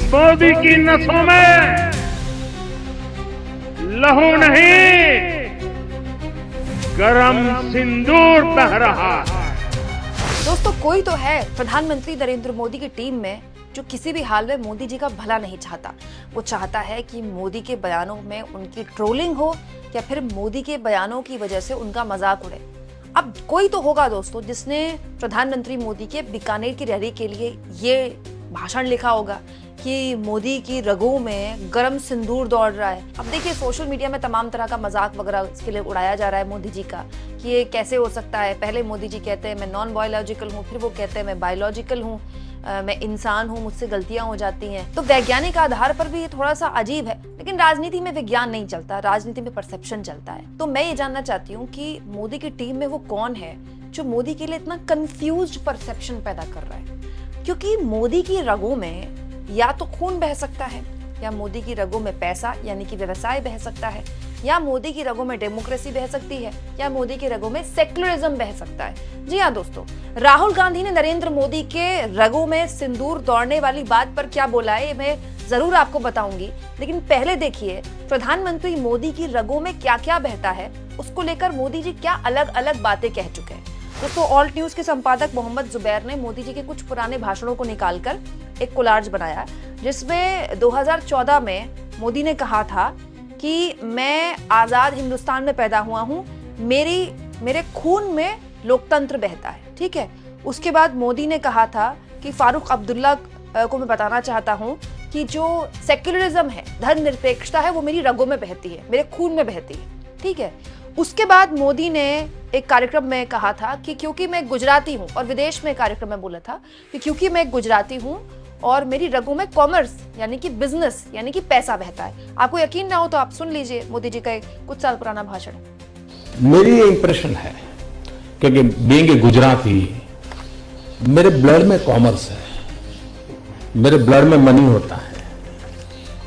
मोदी की नसों में लहू नहीं, गरम सिंदूर बह रहा है। दोस्तों, कोई तो है प्रधानमंत्री नरेंद्र मोदी की टीम में जो किसी भी हाल में मोदी जी का भला नहीं चाहता। वो चाहता है कि मोदी के बयानों में उनकी ट्रोलिंग हो या फिर मोदी के बयानों की वजह से उनका मजाक उड़े। अब कोई तो होगा दोस्तों जिसने प्रधानमंत्री मोदी के बीकानेर की रैली के लिए ये भाषण लिखा होगा कि मोदी की रगों में गरम सिंदूर दौड़ रहा है। अब देखिए, सोशल मीडिया में तमाम तरह का मजाक वगैरह इसके लिए उड़ाया जा रहा है मोदी जी का कि ये कैसे हो सकता है। पहले मोदी जी कहते हैं मैं नॉन बायोलॉजिकल हूँ, फिर वो कहते हैं मैं बायोलॉजिकल हूँ, मैं इंसान हूँ, मुझसे गलतियां हो जाती हैं। तो वैज्ञानिक आधार पर भी ये थोड़ा सा अजीब है, लेकिन राजनीति में विज्ञान नहीं चलता, राजनीति में परसेप्शन चलता है। तो मैं ये जानना चाहती हूँ कि मोदी की टीम में वो कौन है जो मोदी के लिए इतना कंफ्यूज्ड परसेप्शन पैदा कर रहा है। क्योंकि मोदी की रगों में या तो खून बह सकता है, या मोदी की रगों में पैसा यानी कि व्यवसाय बह सकता है, या मोदी की रगों में डेमोक्रेसी बह सकती है, या मोदी की रगों में सेक्युलरिज्म बह सकता है। जी हाँ दोस्तों, राहुल गांधी ने नरेंद्र मोदी के रगों में सिंदूर दौड़ने वाली बात पर क्या बोला है मैं जरूर आपको बताऊंगी, लेकिन पहले देखिए प्रधानमंत्री मोदी की रगों में क्या क्या बहता है, उसको लेकर मोदी जी क्या अलग अलग बातें कह चुके हैं। दोस्तों, ऑल्ट न्यूज के संपादक मोहम्मद जुबैर ने मोदी जी के कुछ पुराने भाषणों को निकालकर एक कोलाज बनाया, जिसमें 2014 में मोदी ने कहा था कि मैं आजाद हिंदुस्तान में पैदा हुआ हूं, मेरे खून में लोकतंत्र बहता है। ठीक है। उसके बाद मोदी ने कहा था कि फारूक अब्दुल्ला को मैं बताना चाहता हूं कि जो सेक्युलरिज्म है, धर्मनिरपेक्षता है, वो मेरी रगों में बहती है, मेरे खून में बहती है। ठीक है। उसके बाद मोदी ने एक कार्यक्रम में कहा था कि क्योंकि मैं गुजराती हूं, और विदेश में कार्यक्रम में बोला था कि क्योंकि मैं गुजराती हूं और मेरी रगों में कॉमर्स यानी कि बिजनेस यानी कि पैसा बहता है। आपको यकीन ना हो तो आप सुन लीजिए मोदी जी का कुछ साल पुराना भाषण। मेरी ये इंप्रेशन है क्योंकि बीइंग ए गुजराती, मेरे ब्लड में कॉमर्स है, मेरे ब्लड में मनी होता है,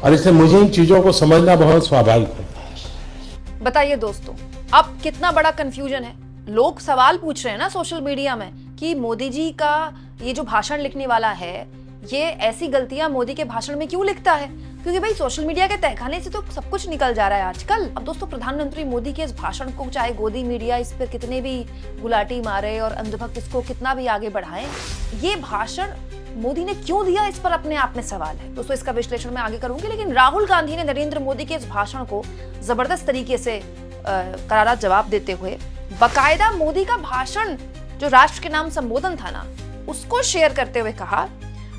और इसलिए मुझे इन चीजों को समझना बहुत स्वाभाविक होता है। बताइए दोस्तों, अब कितना बड़ा कंफ्यूजन है। लोग सवाल पूछ रहे हैं ना सोशल मीडिया में कि मोदी जी का ये जो भाषण लिखने वाला है, ये ऐसी गलतियां मोदी के भाषण में क्यों लिखता है, क्योंकि भाई सोशल मीडिया के तहखाने से तो सब कुछ निकल जा रहा है आजकल। अब दोस्तों, प्रधानमंत्री मोदी के इस भाषण को चाहे गोदी मीडिया इस पर कितने भी गुलाटी मारे और अंधभक्त इसको कितना भी आगे बढ़ाएं, ये भाषण मोदी ने क्यों दिया, इस पर अपने आप में सवाल है। दोस्तों, इसका विश्लेषण मैं आगे करूंगी, लेकिन राहुल गांधी ने नरेंद्र मोदी के इस भाषण को जबरदस्त तरीके से करारा जवाब देते हुए बाकायदा मोदी का भाषण जो राष्ट्र के नाम संबोधन था ना, उसको शेयर करते हुए कहा,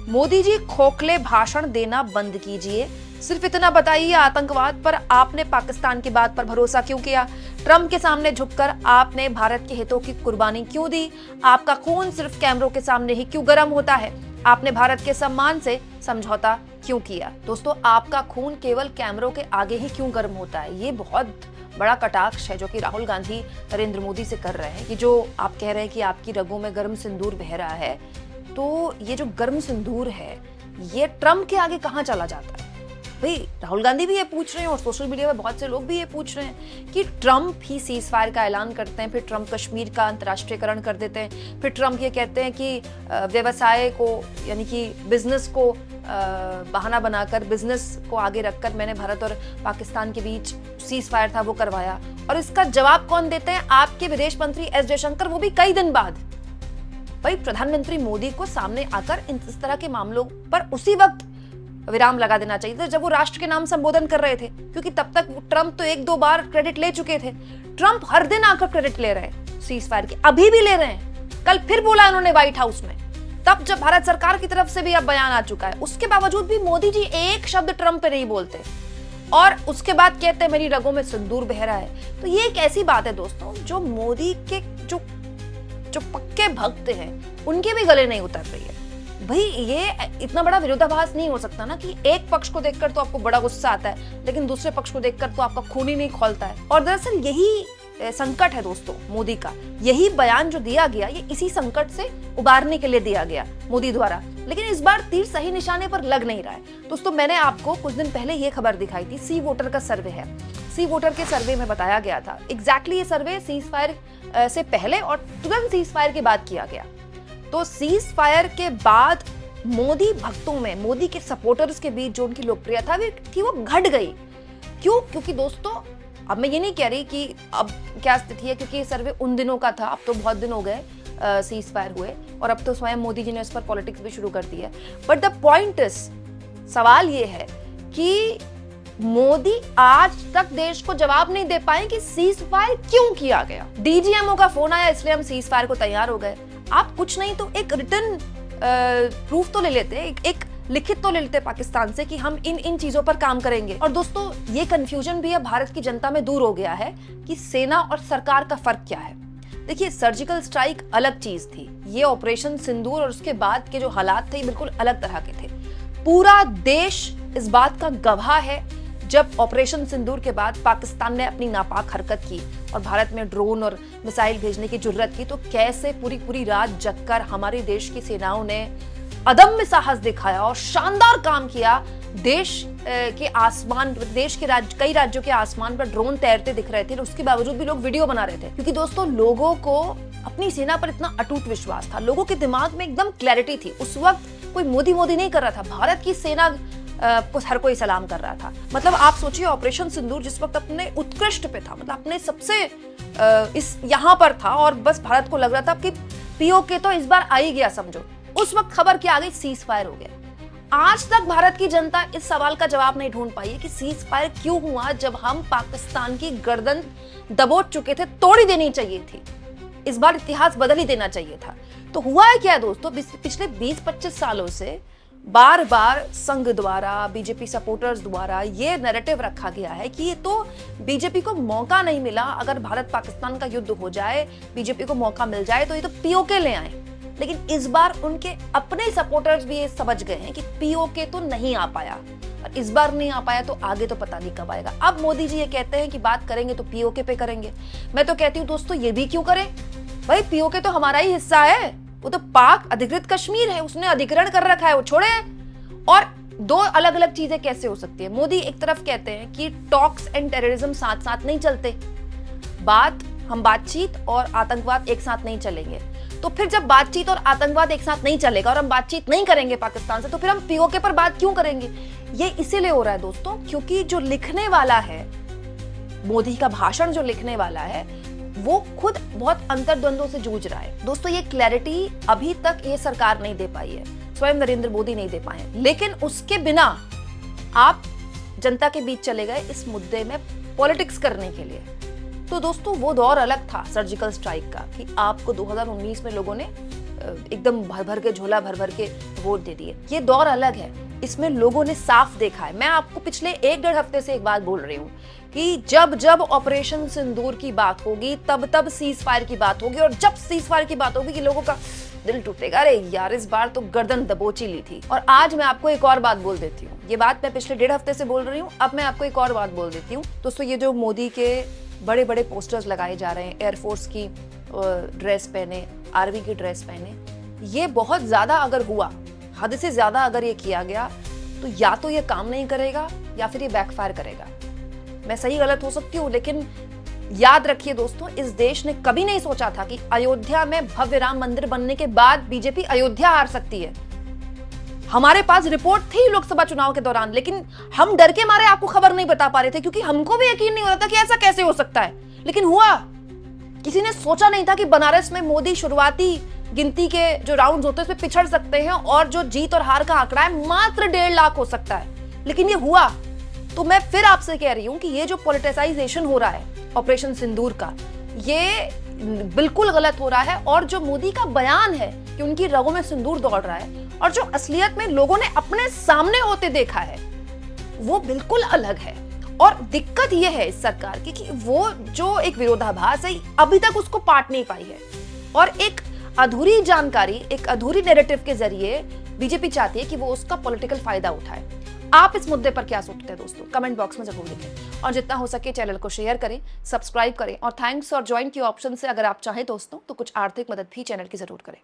मोदी जी खोखले भाषण देना बंद कीजिए। सिर्फ इतना बताइए, आतंकवाद पर आपने पाकिस्तान की बात पर भरोसा क्यों किया? ट्रंप के सामने झुककर आपने भारत के हितों की कुर्बानी क्यों दी? आपका खून सिर्फ कैमरों के सामने ही क्यों गर्म होता है? आपने भारत के सम्मान से समझौता क्यों किया? दोस्तों, आपका खून केवल कैमरों के आगे ही क्यों गर्म होता है? ये बहुत बड़ा कटाक्ष है जो कि राहुल गांधी नरेंद्र मोदी से कर रहे हैं कि जो आप कह रहे हैं कि आपकी रगों में गर्म सिंदूर बह रहा है, तो ये जो गर्म सिंदूर है ये ट्रंप के आगे कहां चला जाता है? भाई, राहुल गांधी भी ये पूछ रहे हैं और सोशल मीडिया में बहुत से लोग भी ये पूछ रहे हैं कि ट्रंप ही सीज फायर का ऐलान करते हैं, फिर ट्रंप कश्मीर का अंतर्राष्ट्रीयकरण कर देते हैं, फिर ट्रंप ये कहते हैं कि व्यवसाय को यानी कि बिजनेस को बहाना बनाकर, बिजनेस को आगे रखकर मैंने भारत और पाकिस्तान के बीच सीज फायर था वो करवाया। और इसका जवाब कौन देते हैं? आपके विदेश मंत्री एस जयशंकर, वो भी कई दिन बाद। भाई, प्रधानमंत्री मोदी को सामने आकर इस तरह के मामलों पर उसी वक्त विराम लगा देना चाहिए था जब वो राष्ट्र के नाम संबोधन कर रहे थे, क्योंकि तब तक ट्रंप तो एक दो बार क्रेडिट ले चुके थे। ट्रंप हर दिन आकर क्रेडिट ले रहे हैं सीज फायर की, अभी भी ले रहे हैं। कल फिर बोला उन्होंने व्हाइट हाउस में, तब जब भारत सरकार की तरफ से भी अब बयान आ चुका है। उसके बावजूद भी मोदी जी एक शब्द ट्रंप पे नहीं बोलते और उसके बाद कहते हैं मेरी रगों में सिंदूर बह रहा है। तो ये एक ऐसी बात है दोस्तों जो मोदी के जो पक्के भक्त हैं उनके भी गले नहीं उतर रही है। भाई, ये इतना बड़ा विरोधाभास नहीं हो सकता ना कि एक पक्ष को देखकर तो आपको बड़ा गुस्सा आता है, लेकिन दूसरे पक्ष को देखकर तो आपका खून ही नहीं खौलता है। और दरअसल यही संकट है दोस्तों मोदी का। यही बयान जो दिया गया, ये इसी संकट से उबारने के लिए दिया गया मोदी द्वारा, लेकिन इस बार तीर सही निशाने पर लग नहीं रहा है। दोस्तों, मैंने आपको कुछ दिन पहले ये खबर दिखाई थी, सी वोटर का सर्वे है। सी वोटर के सर्वे में बताया गया था, एग्जैक्टली ये सर्वे सीज फायर से पहले और तुरंत सीज फायर के बाद किया गया। तो सीज फायर के बाद मोदी भक्तों में, मोदी के सपोर्टर्स के बीच जो उनकी लोकप्रियता थी वो घट गई। क्यों? क्योंकि दोस्तों अब मैं ये नहीं कह रही कि अब क्या स्थिति है, क्योंकि ये सर्वे उन दिनों का था, अब तो बहुत दिन हो गए सीज फायर हुए, और अब तो स्वयं मोदी जी ने इस पर पॉलिटिक्स भी शुरू कर दी है। बट द पॉइंट इज, सवाल ये है कि मोदी आज तक देश को जवाब नहीं दे पाए कि सीज फायर क्यों किया गया। डीजीएमओ का फोन आया इसलिए हम सीज फायर को तैयार हो गए। आप कुछ नहीं तो एक रिटन प्रूफ तो ले लेते, एक लिखित तो ले लेते पाकिस्तान से कि हम इन चीजों पर काम करेंगे। और दोस्तों ये कंफ्यूजन भी अब भारत की जनता में दूर हो गया है कि सेना और सरकार का फर्क क्या है। देखिए, सर्जिकल स्ट्राइक अलग चीज थी, ये ऑपरेशन सिंदूर और उसके बाद के जो हालात थे बिल्कुल अलग तरह के थे। पूरा देश इस बात का गवाह है, जब ऑपरेशन सिंदूर के बाद पाकिस्तान ने अपनी नापाक हरकत की और भारत में ड्रोन और मिसाइल भेजने की जुर्रत की, तो कैसे पूरी रात जगकर हमारे देश की सेनाओं ने अदम्य साहस दिखाया और शानदार काम किया। देश के आसमान, देश के कई राज्यों के आसमान पर ड्रोन तैरते दिख रहे थे, उसके बावजूद भी लोग वीडियो बना रहे थे, क्योंकि दोस्तों लोगों को अपनी सेना पर इतना अटूट विश्वास था, लोगों के दिमाग में एकदम क्लैरिटी थी। उस वक्त कोई मोदी नहीं कर रहा था, भारत की सेना को हर कोई सलाम कर रहा था। मतलब आप सोचिए, ऑपरेशन सिंदूर जिस वक्त अपने उत्कृष्ट पे था, मतलब अपने सबसे इस यहाँ पर था, और बस भारत को लग रहा था कि पीओके तो इस बार आ ही गया समझो। उस वक्त खबर क्या आ गई, सीज फायर हो गया। आज तक भारत की जनता इस सवाल का जवाब नहीं ढूंढ पाई है कि सीज फायर क्यों हुआ, जब हम पाकिस्तान की गर्दन दबोच चुके थे। तोड़ी देनी चाहिए थी, इस बार इतिहास बदल ही देना चाहिए था। तो हुआ है क्या दोस्तों, पिछले 20-25 सालों से बार बार संघ द्वारा, बीजेपी सपोर्टर्स द्वारा ये नैरेटिव रखा गया है कि ये तो बीजेपी को मौका नहीं मिला, अगर भारत पाकिस्तान का युद्ध हो जाए, बीजेपी को मौका मिल जाए तो ये तो पीओके ले आए। लेकिन इस बार उनके अपने सपोर्टर्स भी ये समझ गए हैं कि पीओके तो नहीं आ पाया, और इस बार नहीं आ पाया तो आगे तो पता नहीं कब आएगा। अब मोदी जी ये कहते हैं कि बात करेंगे तो पीओके पे करेंगे। मैं तो कहती हूँ दोस्तों, ये भी क्यों करें भाई, पीओके तो हमारा ही हिस्सा है, वो तो पाक अधिकृत कश्मीर है, उसने अधिग्रहण कर रखा है, वो छोड़े। और दो अलग अलग चीजें कैसे हो सकती है? मोदी एक तरफ कहते हैं कि टॉक्स एंड टेररिज्म साथ साथ नहीं चलते, बातचीत और आतंकवाद एक साथ नहीं चलेंगे। तो फिर जब बातचीत और आतंकवाद एक साथ नहीं चलेगा और हम बातचीत नहीं करेंगे पाकिस्तान से, तो फिर हम पीओके पर बात क्यों करेंगे? ये इसीलिए हो रहा है दोस्तों, क्योंकि जो लिखने वाला है, मोदी का भाषण जो लिखने वाला है, वो खुद बहुत अंतर्द्वंदों से जूझ रहा है। दोस्तों ये क्लैरिटी अभी तक ये सरकार नहीं दे पाई है, स्वयं नरेंद्र मोदी नहीं दे पाए, लेकिन उसके बिना आप जनता के बीच चले गए इस मुद्दे में पॉलिटिक्स करने के लिए। तो दोस्तों वो दौर अलग था सर्जिकल स्ट्राइक का, कि आपको 2019 में लोगों ने एकदम भर के झोला भर के वोट दे दिए। ये दौर अलग है, इसमें लोगों ने साफ देखा है। मैं आपको पिछले 1-1.5 हफ्ते से एक बात बोल रही हूँ कि जब ऑपरेशन सिंदूर की बात होगी, तब सीज फायर की बात होगी, और जब सीज फायर की बात होगी कि लोगों का दिल टूटेगा, अरे यार इस बार तो गर्दन दबोची ली थी। और आज मैं आपको एक और बात बोल देती हूँ, ये बात मैं पिछले 1.5 हफ्ते से बोल रही हूँ, अब मैं आपको एक और बात बोल देती हूँ। दोस्तों ये जो मोदी के बड़े बड़े पोस्टर्स लगाए जा रहे हैं, एयरफोर्स की ड्रेस पहने, आर्मी की ड्रेस पहने, ये बहुत ज्यादा अगर हुआ, हद से ज्यादा अगर ये किया गया, तो या तो ये काम नहीं करेगा या फिर ये बैकफायर करेगा। मैं सही गलत हो सकती हूँ, लेकिन याद रखिए दोस्तों, इस देश ने कभी नहीं सोचा था कि अयोध्या में भव्य राम मंदिर बनने के बाद बीजेपी अयोध्या हार सकती है। हमारे पास रिपोर्ट थी लोकसभा चुनाव के दौरान, लेकिन हम डर के मारे आपको खबर नहीं बता पा रहे थे, क्योंकि हमको भी यकीन नहीं हो रहा था कि ऐसा कैसे हो सकता है। लेकिन हुआ। किसी ने सोचा नहीं था कि बनारस में मोदी शुरुआती गिनती के जो राउंड्स होते हैं उसमें पिछड़ सकते हैं, और जो जीत और हार का आंकड़ा है मात्र 1.5 लाख हो सकता है, लेकिन ये हुआ। तो मैं फिर आपसे कह रही हूं कि ये जो पॉलिटिसाइजेशन हो रहा है ऑपरेशन सिंदूर का, ये बिल्कुल गलत हो रहा है। और जो मोदी का बयान है कि उनकी रगों में सिंदूर दौड़ रहा है, और जो असलियत में लोगों ने अपने सामने होते देखा है, वो बिल्कुल अलग है। और दिक्कत यह है इस सरकार की कि वो जो एक विरोधाभास है, अभी तक उसको पाट नहीं पाई है, और एक अधूरी जानकारी, एक अधूरी नैरेटिव के जरिए बीजेपी चाहती है कि वो उसका पॉलिटिकल फायदा उठाए। आप इस मुद्दे पर क्या सोचते हैं दोस्तों? कमेंट बॉक्स में जरूर लिखें, और जितना हो सके चैनल को शेयर करें, सब्सक्राइब करें, और थैंक्स और ज्वाइन के ऑप्शन से अगर आप चाहें दोस्तों तो कुछ आर्थिक मदद भी चैनल की जरूर करें।